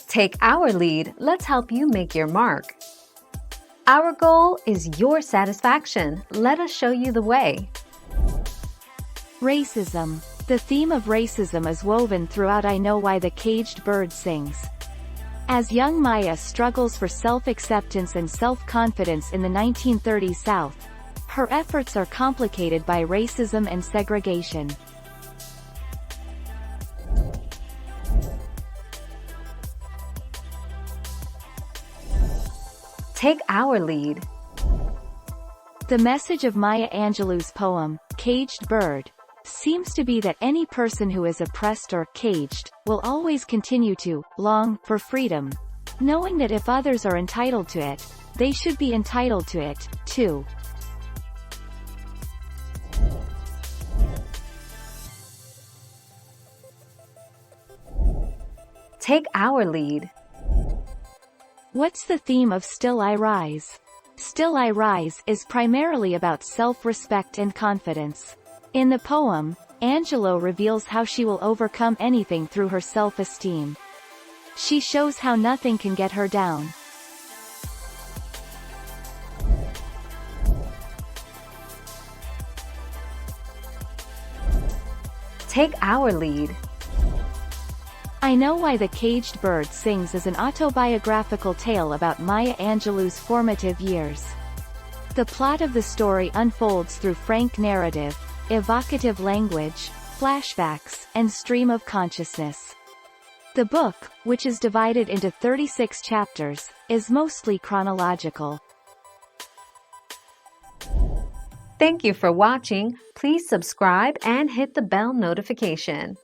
Take our lead, let's help you make your mark. Our goal is your satisfaction. Let us show you the way. Racism. The theme of racism is woven throughout I Know Why the Caged Bird Sings. As young Maya struggles for self-acceptance and self-confidence in the 1930s South, her efforts are complicated by racism and segregation. Take our lead. The message of Maya Angelou's poem, Caged Bird, seems to be that any person who is oppressed or caged will always continue to long for freedom, knowing that if others are entitled to it, they should be entitled to it, too. Take our lead. What's the theme of Still I Rise? Still I Rise is primarily about self-respect and confidence. In the poem, Angelou reveals how she will overcome anything through her self-esteem. She shows how nothing can get her down. Take our lead. I Know Why the Caged Bird Sings is an autobiographical tale about Maya Angelou's formative years. The plot of the story unfolds through frank narrative, evocative language, flashbacks, and stream of consciousness. The book, which is divided into 36 chapters, is mostly chronological. Thank you for watching. Please subscribe and hit the bell notification.